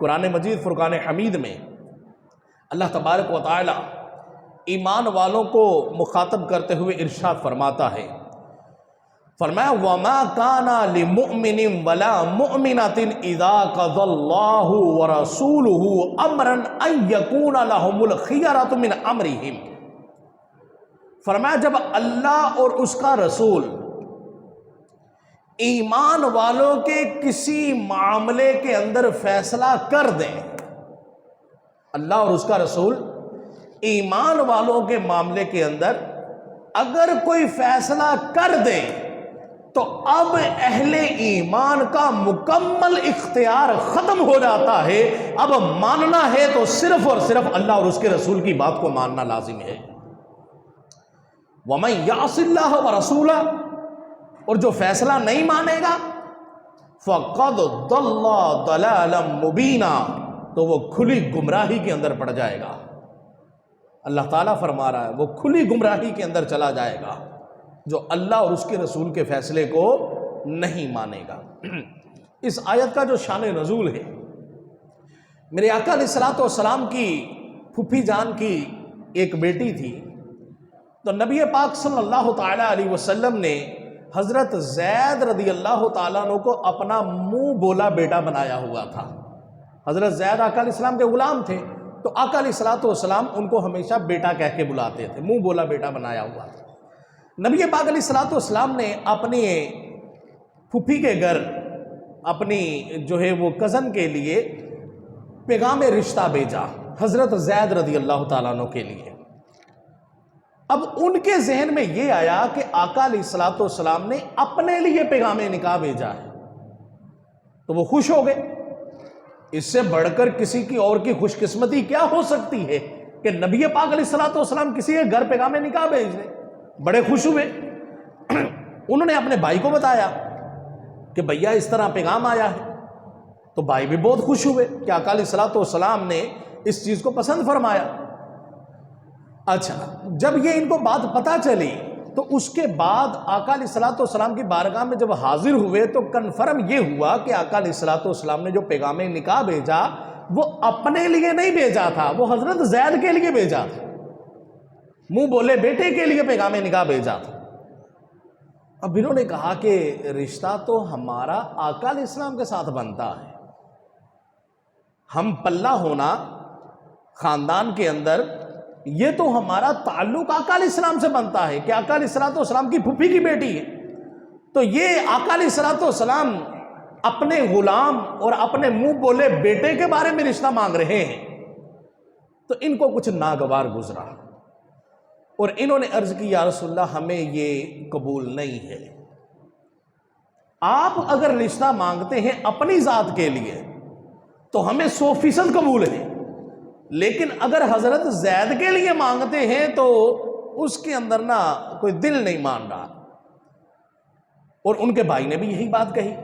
قرآن مجید فرقان حمید میں اللہ تبارک و تعالی ایمان والوں کو مخاطب کرتے ہوئے ارشاد فرماتا ہے، فرمایا وَمَا كَانَ لِمُؤْمِنٍ وَلَا مُؤْمِنَةٍ إِذَا قَضَى اللَّهُ وَرَسُولُهُ أَمْرًا أَن يَكُونَ لَهُمُ الْخِيَرَةُ مِنْ أَمْرِهِمْ۔ فرمایا جب اللہ اور اس کا رسول ایمان والوں کے کسی معاملے کے اندر فیصلہ کر دیں، اللہ اور اس کا رسول ایمان والوں کے معاملے کے اندر اگر کوئی فیصلہ کر دے تو اب اہل ایمان کا مکمل اختیار ختم ہو جاتا ہے۔ اب ماننا ہے تو صرف اور صرف اللہ اور اس کے رسول کی بات کو ماننا لازم ہے۔ وَمَن يَعْصِ اللَّهَ وَرَسُولَهُ، اور جو فیصلہ نہیں مانے گا فَقَدْ ضَلَّ ضَلَالًا مُبِينًا، تو وہ کھلی گمراہی کے اندر پڑ جائے گا۔ اللہ تعالیٰ فرما رہا ہے وہ کھلی گمراہی کے اندر چلا جائے گا جو اللہ اور اس کے رسول کے فیصلے کو نہیں مانے گا۔ اس آیت کا جو شان نزول ہے، میرے آقا علیہ الصلوۃ والسلام کی پھوپھی جان کی ایک بیٹی تھی، تو نبی پاک صلی اللہ تعالی علیہ وسلم نے حضرت زید رضی اللہ تعالیٰ عنہ کو اپنا منہ بولا بیٹا بنایا ہوا تھا۔ حضرت زید آقا علیہ السلام کے غلام تھے، تو آقا علیہ الصلوۃ والسلام ان کو ہمیشہ بیٹا کہہ کے بلاتے تھے، منہ بولا بیٹا بنایا ہوا تھا۔ نبی پاک علیہ الصلوۃ والسلام نے اپنے پھوپھی کے گھر اپنی جو ہے وہ کزن کے لیے پیغام رشتہ بھیجا حضرت زید رضی اللہ تعالیٰ عنہ کے لیے۔ اب ان کے ذہن میں یہ آیا کہ آقا علیہ الصلوۃ والسلام نے اپنے لیے پیغام نکاح بھیجا ہے، تو وہ خوش ہو گئے۔ اس سے بڑھ کر کسی کی اور کی خوش قسمتی کیا ہو سکتی ہے کہ نبی پاک علیہ الصلوۃ والسلام کسی کے گھر پیغام نکاح بھیج دیں۔ بڑے خوش ہوئے، انہوں نے اپنے بھائی کو بتایا کہ بھیا اس طرح پیغام آیا ہے، تو بھائی بھی بہت خوش ہوئے کہ آقا علیہ الصلوۃ والسلام نے اس چیز کو پسند فرمایا۔ اچھا، جب یہ ان کو بات پتہ چلی تو اس کے بعد آقا علیہ الصلوۃ والسلام کی بارگاہ میں جب حاضر ہوئے تو کنفرم یہ ہوا کہ آقا علیہ الصلوۃ والسلام نے جو پیغام نکاح بھیجا وہ اپنے لیے نہیں بھیجا تھا، وہ حضرت زید کے لیے بھیجا تھا، منہ بولے بیٹے کے لیے پیغام نکاح بھیجا تھا۔ اب انہوں نے کہا کہ رشتہ تو ہمارا آقا علیہ السلام کے ساتھ بنتا ہے، ہم پلہ ہونا خاندان کے اندر یہ تو ہمارا تعلق آقا علیہ السلام سے بنتا ہے کہ آقا علیہ الصلوۃ والسلام کی پھوپھی کی بیٹی ہے، تو یہ آقا علیہ الصلوۃ والسلام اپنے غلام اور اپنے منہ بولے بیٹے کے بارے میں رشتہ مانگ رہے ہیں۔ تو ان کو کچھ ناگوار گزرا اور انہوں نے عرض کی یا رسول اللہ ہمیں یہ قبول نہیں ہے، آپ اگر رشتہ مانگتے ہیں اپنی ذات کے لیے تو ہمیں 100% قبول ہے، لیکن اگر حضرت زید کے لیے مانگتے ہیں تو اس کے اندر نا کوئی دل نہیں مان رہا۔ اور ان کے بھائی نے بھی یہی بات کہی۔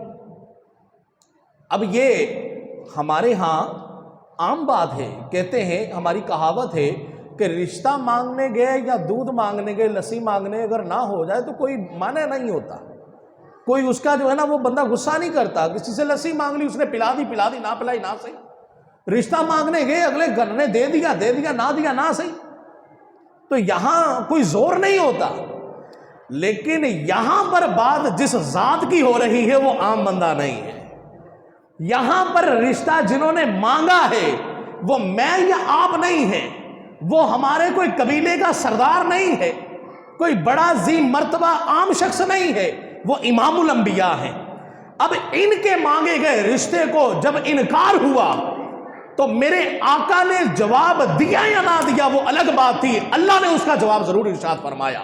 اب یہ ہمارے ہاں عام بات ہے، کہتے ہیں ہماری کہاوت ہے کہ رشتہ مانگنے گئے یا دودھ مانگنے گئے لسی مانگنے اگر نہ ہو جائے تو کوئی معنی نہیں ہوتا، کوئی اس کا جو ہے نا وہ بندہ غصہ نہیں کرتا، کسی سے لسی مانگ لی اس نے پلا دی نہ پلائی نہ صحیح، رشتہ مانگنے گئے اگلے گھر نے دے دیا نہ دیا نہ صحیح، تو یہاں کوئی زور نہیں ہوتا۔ لیکن یہاں پر بات جس ذات کی ہو رہی ہے وہ عام بندہ نہیں ہے، یہاں پر رشتہ جنہوں نے مانگا ہے وہ میں یا آپ نہیں ہے، وہ ہمارے کوئی قبیلے کا سردار نہیں ہے، کوئی بڑا ذی مرتبہ عام شخص نہیں ہے، وہ امام الانبیاء ہیں۔ اب ان کے مانگے گئے رشتے کو جب انکار ہوا تو میرے آقا نے جواب دیا یا نہ دیا وہ الگ بات تھی، اللہ نے اس کا جواب ضرور ارشاد فرمایا،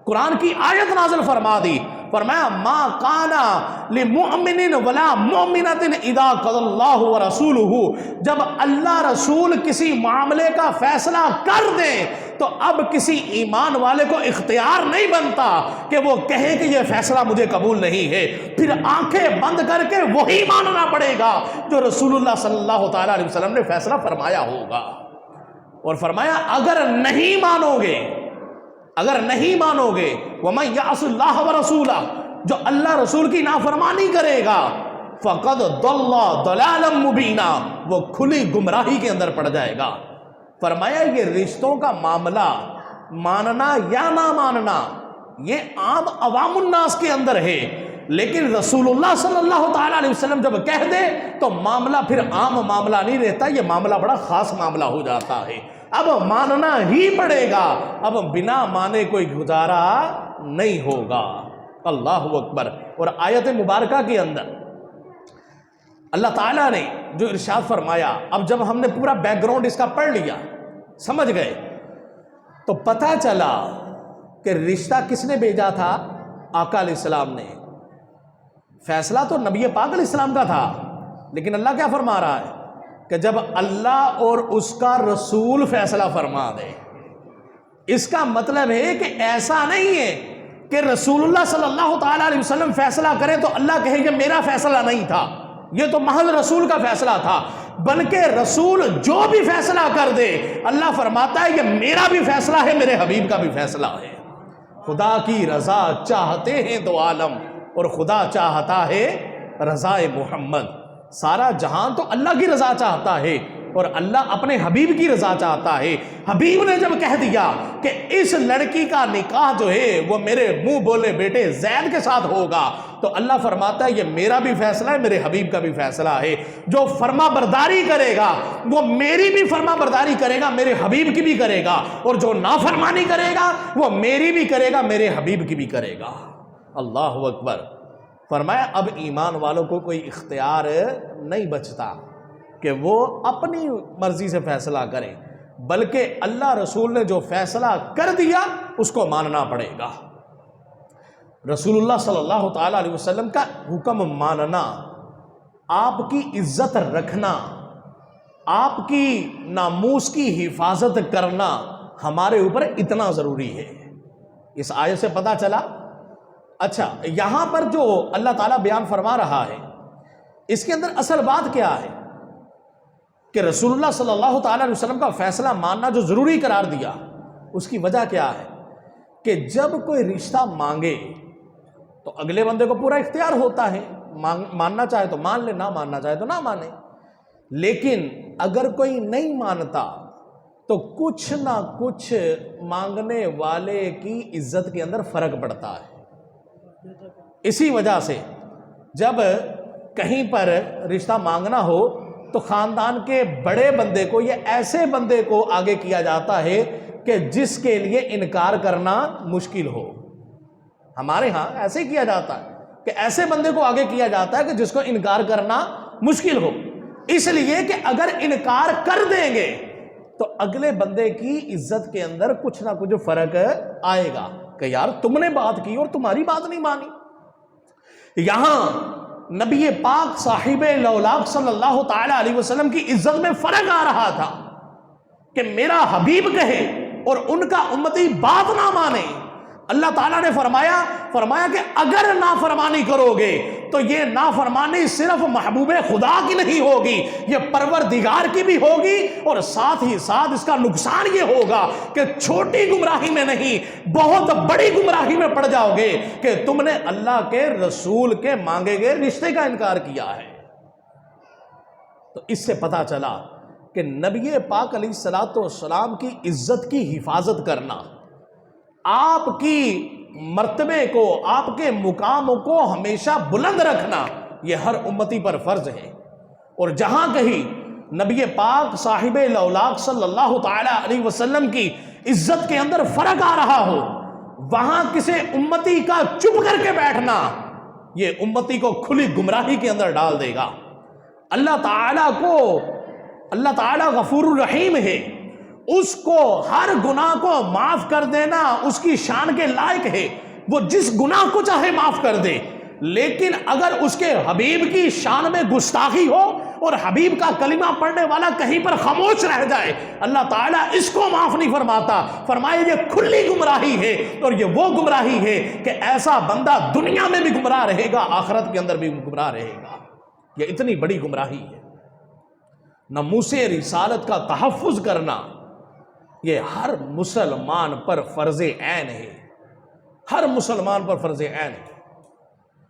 قرآن کی آیت نازل فرما دی، فرمایا ما کانا لمؤمن ولا مؤمنۃ اذا قضى اللہ ورسولہ، جب اللہ رسول کسی معاملے کا فیصلہ کر دیں تو اب کسی ایمان والے کو اختیار نہیں بنتا کہ وہ کہے کہ یہ فیصلہ مجھے قبول نہیں ہے، پھر آنکھیں بند کر کے وہی ماننا پڑے گا جو رسول اللہ صلی اللہ تعالی علیہ وسلم نے فیصلہ فرمایا ہوگا۔ اور فرمایا اگر نہیں مانو گے وَمَن يَعْصِ اللَّهَ وَرَسُولَهُ، جو اللہ رسول کی نافرمانی کرے گا فقد ضل ضلالا مبینا، وہ کھلی گمراہی کے اندر پڑ جائے گا۔ فرمایا یہ رشتوں کا معاملہ ماننا یا نہ ماننا یہ عام عوام الناس کے اندر ہے، لیکن رسول اللہ صلی اللہ تعالیٰ علیہ وسلم جب کہہ دے تو معاملہ پھر عام معاملہ نہیں رہتا، یہ معاملہ بڑا خاص معاملہ ہو جاتا ہے۔ اب ماننا ہی پڑے گا، اب بنا مانے کوئی گزارا نہیں ہوگا۔ اللہ اکبر۔ اور آیت مبارکہ کے اندر اللہ تعالیٰ نے جو ارشاد فرمایا، اب جب ہم نے پورا بیک گراؤنڈ اس کا پڑھ لیا، سمجھ گئے، تو پتہ چلا کہ رشتہ کس نے بھیجا تھا؟ آقا علیہ السلام نے۔ فیصلہ تو نبی پاک علیہ السلام کا تھا، لیکن اللہ کیا فرما رہا ہے کہ جب اللہ اور اس کا رسول فیصلہ فرما دے، اس کا مطلب ہے کہ ایسا نہیں ہے کہ رسول اللہ صلی اللہ تعالیٰ علیہ وسلم فیصلہ کرے تو اللہ کہے یہ میرا فیصلہ نہیں تھا، یہ تو محض رسول کا فیصلہ تھا، بلکہ رسول جو بھی فیصلہ کر دے اللہ فرماتا ہے یہ میرا بھی فیصلہ ہے، میرے حبیب کا بھی فیصلہ ہے۔ خدا کی رضا چاہتے ہیں دو عالم، اور خدا چاہتا ہے رضا محمد۔ سارا جہان تو اللہ کی رضا چاہتا ہے اور اللہ اپنے حبیب کی رضا چاہتا ہے۔ حبیب نے جب کہہ دیا کہ اس لڑکی کا نکاح جو ہے وہ میرے منہ بولے بیٹے زید کے ساتھ ہوگا، تو اللہ فرماتا ہے یہ میرا بھی فیصلہ ہے، میرے حبیب کا بھی فیصلہ ہے۔ جو فرما برداری کرے گا وہ میری بھی فرما برداری کرے گا، میرے حبیب کی بھی کرے گا، اور جو نافرمانی کرے گا وہ میری بھی کرے گا، میرے حبیب کی بھی کرے گا۔ اللہ اکبر۔ فرمایا اب ایمان والوں کو کوئی اختیار نہیں بچتا کہ وہ اپنی مرضی سے فیصلہ کریں، بلکہ اللہ رسول نے جو فیصلہ کر دیا اس کو ماننا پڑے گا۔ رسول اللہ صلی اللہ تعالیٰ علیہ وسلم کا حکم ماننا، آپ کی عزت رکھنا، آپ کی ناموس کی حفاظت کرنا ہمارے اوپر اتنا ضروری ہے۔ اس آیت سے پتہ چلا۔ اچھا، یہاں پر جو اللہ تعالیٰ بیان فرما رہا ہے اس کے اندر اصل بات کیا ہے کہ رسول اللہ صلی اللہ تعالیٰ علیہ وسلم کا فیصلہ ماننا جو ضروری قرار دیا، اس کی وجہ کیا ہے کہ جب کوئی رشتہ مانگے تو اگلے بندے کو پورا اختیار ہوتا ہے، ماننا چاہے تو مان لے، نہ ماننا چاہے تو نہ مانے۔ لیکن اگر کوئی نہیں مانتا تو کچھ نہ کچھ مانگنے والے کی عزت کے اندر فرق پڑتا ہے۔ اسی وجہ سے جب کہیں پر رشتہ مانگنا ہو تو خاندان کے بڑے بندے کو یا ایسے بندے کو آگے کیا جاتا ہے کہ جس کے لیے انکار کرنا مشکل ہو۔ ہمارے ہاں ایسے کیا جاتا ہے کہ ایسے بندے کو آگے کیا جاتا ہے کہ جس کو انکار کرنا مشکل ہو، اس لیے کہ اگر انکار کر دیں گے تو اگلے بندے کی عزت کے اندر کچھ نہ کچھ فرق آئے گا کہ یار تم نے بات کی اور تمہاری بات نہیں مانی۔ یہاں نبی پاک صاحب لولاق صلی اللہ تعالی علیہ وسلم کی عزت میں فرق آ رہا تھا کہ میرا حبیب کہے اور ان کا امتی بات نہ مانے۔ اللہ تعالیٰ نے فرمایا کہ اگر نافرمانی کرو گے تو یہ نافرمانی صرف محبوب خدا کی نہیں ہوگی، یہ پروردگار کی بھی ہوگی، اور ساتھ ہی ساتھ اس کا نقصان یہ ہوگا کہ چھوٹی گمراہی میں نہیں بہت بڑی گمراہی میں پڑ جاؤ گے کہ تم نے اللہ کے رسول کے مانگے گئے رشتے کا انکار کیا ہے۔ تو اس سے پتہ چلا کہ نبی پاک علیہ الصلوۃ والسلام کی عزت کی حفاظت کرنا، آپ کی مرتبے کو، آپ کے مقام کو ہمیشہ بلند رکھنا یہ ہر امتی پر فرض ہے۔ اور جہاں کہیں نبی پاک صاحب لولاق صلی اللہ تعالی علیہ وسلم کی عزت کے اندر فرق آ رہا ہو، وہاں کسی امتی کا چپ کر کے بیٹھنا یہ امتی کو کھلی گمراہی کے اندر ڈال دے گا۔ اللہ تعالیٰ غفور الرحیم ہے، اس کو ہر گناہ کو معاف کر دینا اس کی شان کے لائق ہے، وہ جس گناہ کو چاہے معاف کر دے، لیکن اگر اس کے حبیب کی شان میں گستاخی ہو اور حبیب کا کلمہ پڑھنے والا کہیں پر خاموش رہ جائے، اللہ تعالیٰ اس کو معاف نہیں فرماتا۔ فرمایا یہ کھلی گمراہی ہے، اور یہ وہ گمراہی ہے کہ ایسا بندہ دنیا میں بھی گمراہ رہے گا، آخرت کے اندر بھی گمراہ رہے گا۔ یہ اتنی بڑی گمراہی ہے۔ ناموس رسالت کا تحفظ کرنا یہ ہر مسلمان پر فرض عین ہے، ہر مسلمان پر فرض عین ہے۔